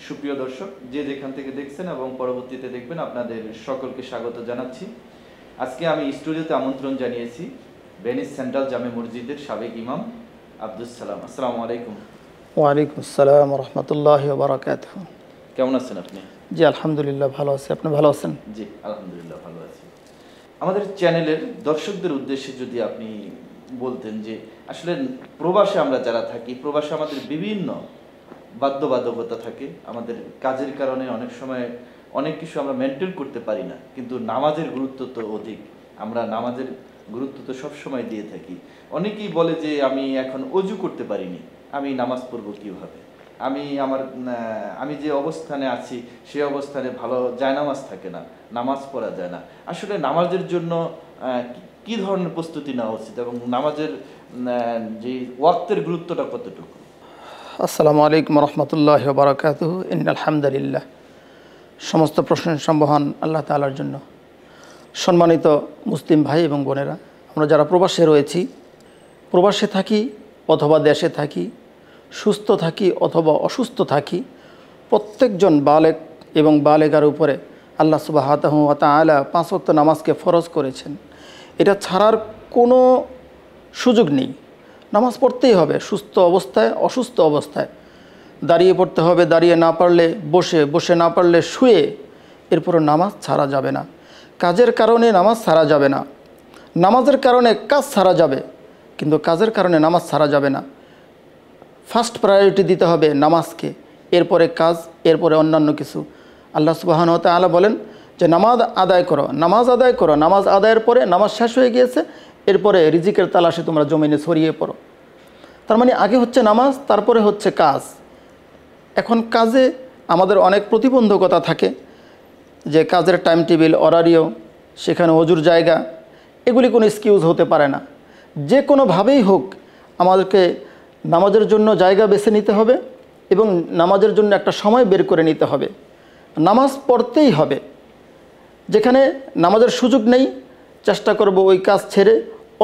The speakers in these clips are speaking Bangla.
সুপ্রিয় দর্শক, যে যেখান থেকে দেখছেন এবং পরবর্তীতে দেখবেন, আপনাদের সকলকে স্বাগত জানাচ্ছি। আজকে আমি স্টুডিওতে আমন্ত্রণ জানিয়েছি ভেনিস সেন্ট্রাল জামে মসজিদের সাবেক ইমাম আব্দুস সালাম। আসসালামু আলাইকুম। ওয়ালাইকুম আসসালাম রাহমাতুল্লাহি ওয়া বারাকাতুহু। কেমন আছেন আপনি? জি আলহামদুলিল্লাহ ভালো আছি। আপনি ভালো আছেন? জি আলহামদুলিল্লাহ ভালো আছি। আমাদের চ্যানেলের দর্শকদের উদ্দেশ্যে যদি আপনি বলতেন যে আসলে প্রবাসে আমরা যারা থাকি, প্রবাসে আমাদের বিভিন্ন বাধ্যবাধকতা থাকে, আমাদের কাজের কারণে অনেক সময় অনেক কিছু আমরা মেনটেন করতে পারি না, কিন্তু নামাজের গুরুত্ব তো অধিক। আমরা নামাজের গুরুত্ব তো সবসময় দিয়ে থাকি। অনেকেই বলে যে আমি এখন অজু করতে পারিনি, আমি নামাজ পড়বো কীভাবে, আমি যে অবস্থানে আছি সেই অবস্থানে ভালো জায়নামাজ থাকে না, নামাজ পড়া যায় না। আসলে নামাজের জন্য কি ধরনের প্রস্তুতি নেওয়া উচিত এবং নামাজের যে ওয়াক্তের গুরুত্বটা কতটুকু? আসসালামু আলাইকুম রহমতুল্লাহি ওয়া বারাকাতুহু। ইন্নাল হামদুলিল্লাহ। সমস্ত প্রশংসা মহান আল্লাহ তাআলার জন্য। সম্মানিত মুসলিম ভাই এবং বোনেরা, আমরা যারা প্রবাসে রয়েছি, প্রবাসে থাকি অথবা দেশে থাকি, সুস্থ থাকি অথবা অসুস্থ থাকি, প্রত্যেকজন বালেগ এবং বালেগার উপরে আল্লাহ সুবহানাহু ওয়া তাআলা 5 ওয়াক্ত নামাজকে ফরজ করেছেন। এটা ছাড়ার কোনো সুযোগ নেই। নামাজ পড়তেই হবে, সুস্থ অবস্থায় অসুস্থ অবস্থায়। দাঁড়িয়ে পড়তে হবে, দাঁড়িয়ে না পারলে বসে, বসে না পারলে শুয়ে। এরপরে নামাজ ছাড়া যাবে না। কাজের কারণে নামাজ ছাড়া যাবে না, নামাজের কারণে কাজ ছাড়া যাবে, কিন্তু কাজের কারণে নামাজ ছাড়া যাবে না। ফার্স্ট প্রায়োরিটি দিতে হবে নামাজকে, এরপরে কাজ, এরপরে অন্যান্য কিছু। আল্লাহ সুবহানাহু ওয়া তাআলা বলেন যে নামাজ আদায় করো, নামাজ আদায় করো। নামাজ আদায়ের পরে নামাজ শেষ হয়ে গিয়েছে, এরপরে রিজিকের তালাশে তোমরা জমিনে ছড়িয়ে পড়ো। তার মানে আগে হচ্ছে নামাজ, তারপরে হচ্ছে কাজ। এখন কাজে আমাদের অনেক প্রতিবন্ধকতা থাকে, যে কাজের টাইম টেবিল, অরারিও, সেখানে অজুর জায়গা, এগুলি কোনো এক্সকিউজ হতে পারে না। যে কোনোভাবেই হোক আমাদেরকে নামাজের জন্য জায়গা বেছে নিতে হবে এবং নামাজের জন্য একটা সময় বের করে নিতে হবে। নামাজ পড়তেই হবে। যেখানে নামাজের সুযোগ নেই, চেষ্টা করব ওই কাজ ছেড়ে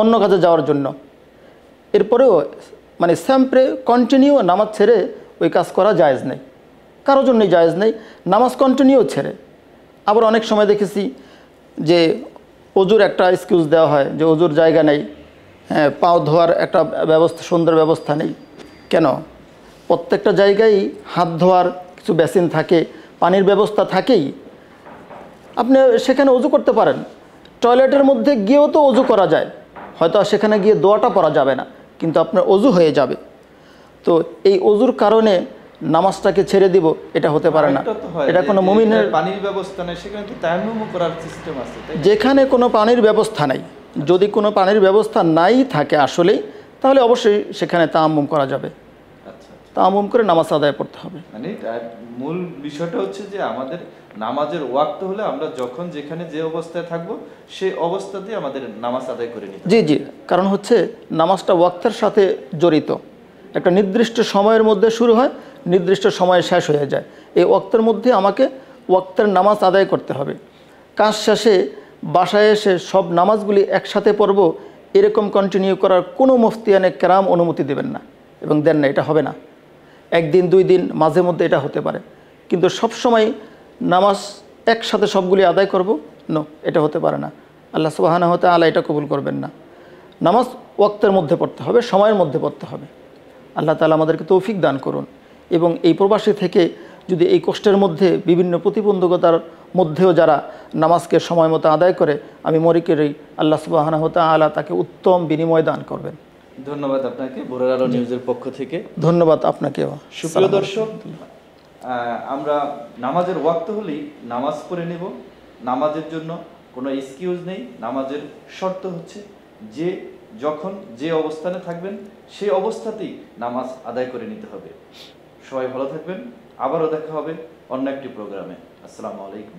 অন্য কাজে যাওয়ার জন্য। এরপরেও মানে স্যাম্পরে কন্টিনিউ নামাজ ছেড়ে ওই কাজ করা জায়েজ নেই, কারোর জন্যই জায়েজ নেই। নামাজ কন্টিনিউ ছেড়ে। আবার অনেক সময় দেখেছি যে অজুর একটা এক্সকিউজ দেওয়া হয় যে অজুর জায়গা নেই, হ্যাঁ, পাও ধোয়ার একটা ব্যবস্থা, সুন্দর ব্যবস্থা নেই। কেন? প্রত্যেকটা জায়গায় হাত ধোয়ার কিছু বেসিন থাকে, পানির ব্যবস্থা থাকেই। আপনি সেখানে অজু করতে পারেন। টয়লেটের মধ্যে গিয়েও তো অজু করা যায়, হয়তো সেখানে গিয়ে দোয়াটা পড়া যাবে না, কিন্তু আপনার অজু হয়ে যাবে। তো এই অজুর কারণে নামাজটাকে ছেড়ে দিব, এটা হতে পারে না। এটা কোনো মুমিনের পানির ব্যবস্থা নেই, সেখানে তো তায়াম্মুম করার সিস্টেম আছে। যেখানে কোনো পানির ব্যবস্থা নাই, যদি কোনো পানির ব্যবস্থা নাই থাকে আসলেই, তাহলে অবশ্যই সেখানে তায়াম্মুম করা যাবে। তায়াম্মুম করে নামাজ আদায় করতে হবে। মানে মূল বিষয়টা হচ্ছে যে আমাদের নামাজের ওয়াক্ত হলে আমরা যখন যেখানে যে অবস্থায় থাকবো সেই অবস্থাতেই আমাদের নামাজ আদায় করে নিতে হবে। জি জি, কারণ হচ্ছে নামাজটা ওয়াক্তের সাথে জড়িত। একটা নির্দিষ্ট সময়ের মধ্যে শুরু হয়, নির্দিষ্ট সময়ে শেষ হয়ে যায়। এই ওয়াক্তের মধ্যে আমাকে ওয়াক্তের নামাজ আদায় করতে হবে। কাজ শেষে বাসায় এসে সব নামাজগুলি একসাথে পড়ব, এরকম কন্টিনিউ করার কোনো মুফতিয়ানে কেরাম অনুমতি দেবেন না এবং দেন না। এটা হবে না। একদিন দুই দিন মাঝে মধ্যে এটা হতে পারে, কিন্তু সব সময় নামাজ একসাথে সবগুলি আদায় করব, নো, এটা হতে পারে না। আল্লাহ সুবহানাহু ওয়া তাআলা এটা কবুল করবেন না। নামাজ ওয়াক্তের মধ্যে পড়তে হবে, সময়ের মধ্যে পড়তে হবে। আল্লাহ তাআলা আমাদেরকে তৌফিক দান করুন। এবং এই প্রবাসী থেকে যদি এই কষ্টের মধ্যে বিভিন্ন প্রতিবন্ধকতার মধ্যেও যারা নামাজকে সময় মতো আদায় করে, আমি মনে করি আল্লাহ সুবহানাহু ওয়া তাআলা তাকে উত্তম বিনিময় দান করবেন। ধন্যবাদ আপনাকে ভোরের আলো নিউজের পক্ষ থেকে। ধন্যবাদ আপনাকেও। সুপ্রিয় দর্শক, আমরা নামাজের ওয়াক্ত হলেই নামাজ পড়ে নেব। নামাজের জন্য কোনো এক্সকিউজ নেই। নামাজের শর্ত হচ্ছে যে যখন যে অবস্থানে থাকবেন সেই অবস্থাতেই নামাজ আদায় করে নিতে হবে। সবাই ভালো থাকবেন। আবারও দেখা হবে অন্য একটি প্রোগ্রামে। আসসালামু আলাইকুম।